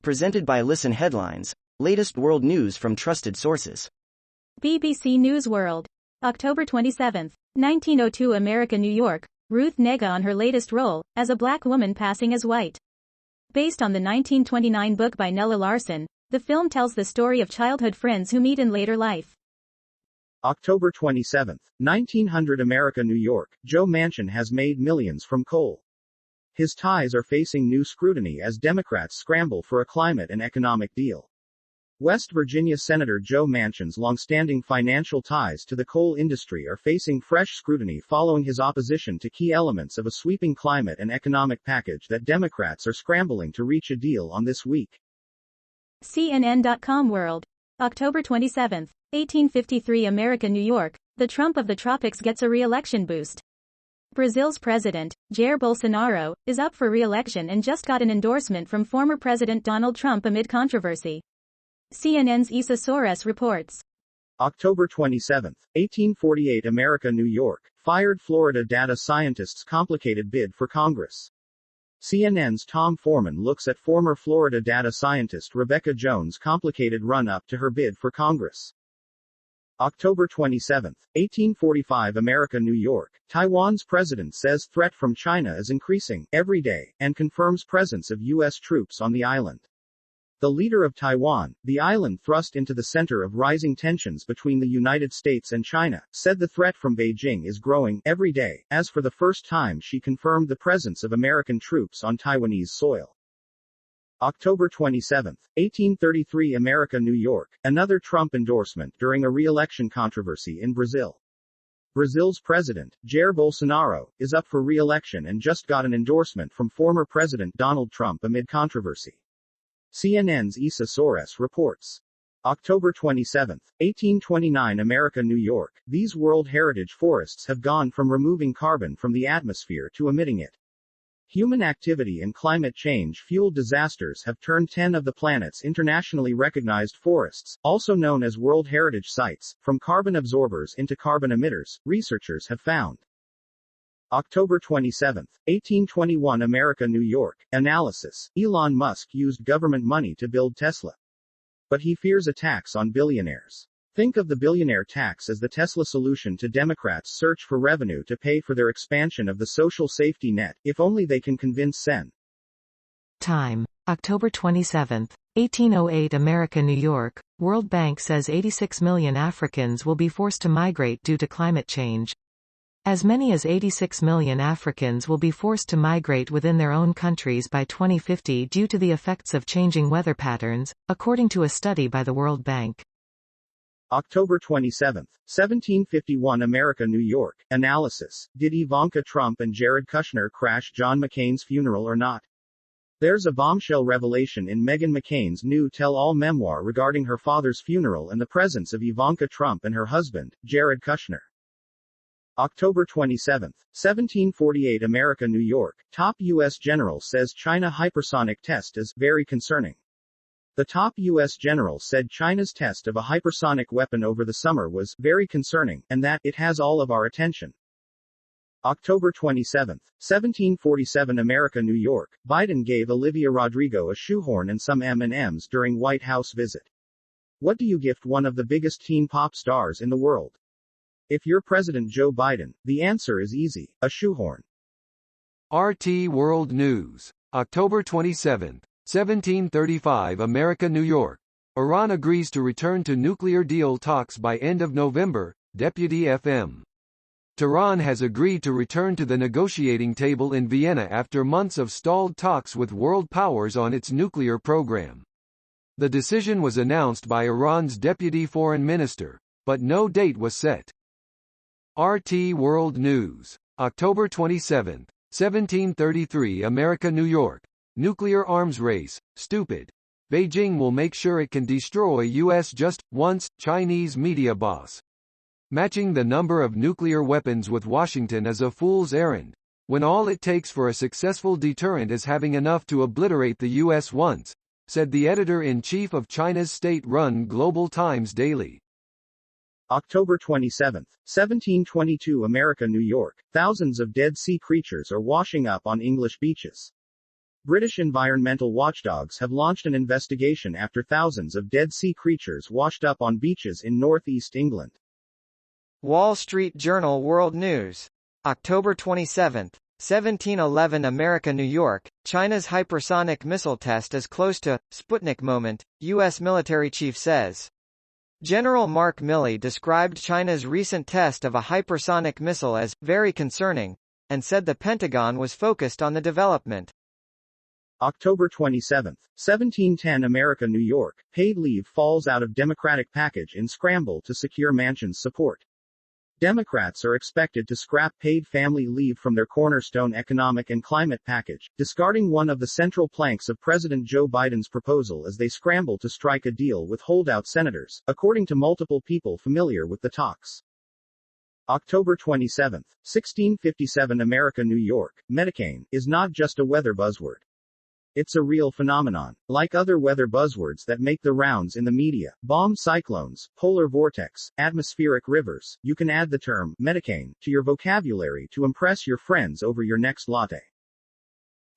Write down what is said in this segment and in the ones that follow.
Presented by Listen Headlines, latest world news from trusted sources. BBC News World. October 27, 1902 America, New York, Ruth Negga on her latest role, as a black woman passing as white. Based on the 1929 book by Nella Larson, the film tells the story of childhood friends who meet in later life. October 27, 1900 America, New York, Joe Manchin has made millions from coal. His ties are facing new scrutiny as Democrats scramble for a climate and economic deal. West Virginia Senator Joe Manchin's long-standing financial ties to the coal industry are facing fresh scrutiny following his opposition to key elements of a sweeping climate and economic package that Democrats are scrambling to reach a deal on this week. CNN.com World. October 27, 1853 America, New York, the Trump of the tropics gets a re-election boost. Brazil's president, Jair Bolsonaro, is up for re-election and just got an endorsement from former President Donald Trump amid controversy. CNN's Issa Soares reports. October 27, 1848 America, New York, fired Florida data scientists' complicated bid for Congress. CNN's Tom Foreman looks at former Florida data scientist Rebecca Jones' complicated run-up to her bid for Congress. October 27, 1845 America, New York, Taiwan's president says threat from China is increasing every day, and confirms presence of U.S. troops on the island. The leader of Taiwan, the island thrust into the center of rising tensions between the United States and China, said the threat from Beijing is growing every day, as for the first time she confirmed the presence of American troops on Taiwanese soil. October 27, 1833 America, New York, another Trump endorsement during a re-election controversy in Brazil. Brazil's president, Jair Bolsonaro, is up for re-election and just got an endorsement from former President Donald Trump amid controversy. CNN's Issa Soares reports. October 27, 1829 America, New York, these World Heritage forests have gone from removing carbon from the atmosphere to emitting it. Human activity and climate change-fueled disasters have turned 10 of the planet's internationally recognized forests, also known as World Heritage Sites, from carbon absorbers into carbon emitters, researchers have found. October 27, 1821 America, New York, analysis, Elon Musk used government money to build Tesla. But he fears a tax on billionaires. Think of the billionaire tax as the Tesla solution to Democrats' search for revenue to pay for their expansion of the social safety net, if only they can convince Sen. Time. October 27, 1808 America, New York, World Bank says 86 million Africans will be forced to migrate due to climate change. As many as 86 million Africans will be forced to migrate within their own countries by 2050 due to the effects of changing weather patterns, according to a study by the World Bank. October 27, 1751 America, New York, analysis, did Ivanka Trump and Jared Kushner crash John McCain's funeral or not? There's a bombshell revelation in Meghan McCain's new tell-all memoir regarding her father's funeral and the presence of Ivanka Trump and her husband, Jared Kushner. October 27, 1748 America, New York, top U.S. general says China hypersonic test is very concerning. The top U.S. general said China's test of a hypersonic weapon over the summer was very concerning, and that it has all of our attention. October 27, 1747 America, New York, Biden gave Olivia Rodrigo a shoehorn and some M&Ms during White House visit. What do you gift one of the biggest teen pop stars in the world? If you're President Joe Biden, the answer is easy, a shoehorn. RT World News. October 27, 1735 America, New York. Iran agrees to return to nuclear deal talks by end of November, Deputy FM. Tehran has agreed to return to the negotiating table in Vienna after months of stalled talks with world powers on its nuclear program. The decision was announced by Iran's deputy foreign minister, but no date was set. RT World News. October 27, 1733 America, New York. Nuclear arms race, stupid. Beijing will make sure it can destroy U.S. just once, Chinese media boss. Matching the number of nuclear weapons with Washington is a fool's errand, when all it takes for a successful deterrent is having enough to obliterate the U.S. once, said the editor-in-chief of China's state-run Global Times Daily. October 27, 1722 America, New York, thousands of Dead Sea creatures are washing up on English beaches. British environmental watchdogs have launched an investigation after thousands of dead sea creatures washed up on beaches in northeast England. Wall Street Journal World News. October 27, 1711 America New York, China's hypersonic missile test is close to Sputnik moment, U.S. military chief says. General Mark Milley described China's recent test of a hypersonic missile as very concerning, and said the Pentagon was focused on the development. October 27, 1710 America New York, paid leave falls out of Democratic package in scramble to secure Manchin's support. Democrats are expected to scrap paid family leave from their cornerstone economic and climate package, discarding one of the central planks of President Joe Biden's proposal as they scramble to strike a deal with holdout senators, according to multiple people familiar with the talks. October 27, 1657 America New York, Medicaine, is not just a weather buzzword. It's a real phenomenon. Like other weather buzzwords that make the rounds in the media, bomb cyclones, polar vortex, atmospheric rivers, you can add the term Medicaine to your vocabulary to impress your friends over your next latte.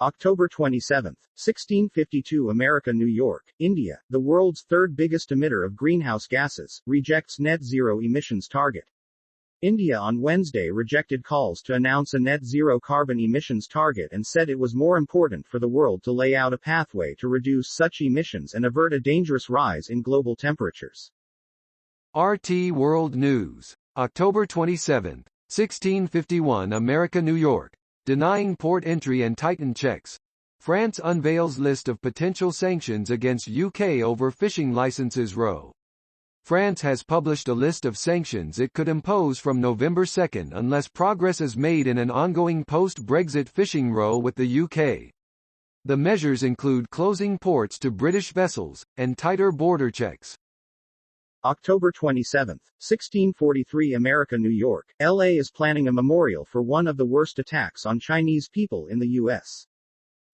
October 27, 1652 America New York, India, the world's third biggest emitter of greenhouse gases, rejects net zero emissions target. India on Wednesday rejected calls to announce a net zero carbon emissions target and said it was more important for the world to lay out a pathway to reduce such emissions and avert a dangerous rise in global temperatures. RT World News. October 27, 1651 America New York. Denying port entry and tighten checks. France unveils list of potential sanctions against UK over fishing licenses row. France has published a list of sanctions it could impose from November 2 unless progress is made in an ongoing post-Brexit fishing row with the UK. The measures include closing ports to British vessels, and tighter border checks. October 27, 1643 America New York, LA is planning a memorial for one of the worst attacks on Chinese people in the U.S.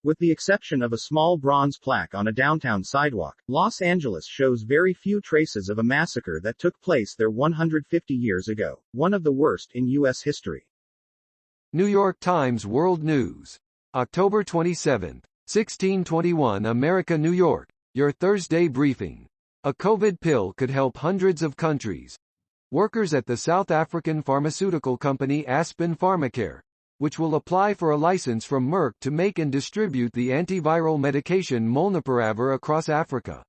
With the exception of a small bronze plaque on a downtown sidewalk, Los Angeles shows very few traces of a massacre that took place there 150 years ago, one of the worst in U.S. history. New York Times World News. October 27, 1621 America New York, your Thursday briefing. A COVID pill could help hundreds of countries. Workers at the South African pharmaceutical company Aspen Pharmacare, which will apply for a license from Merck to make and distribute the antiviral medication Molnupiravir across Africa.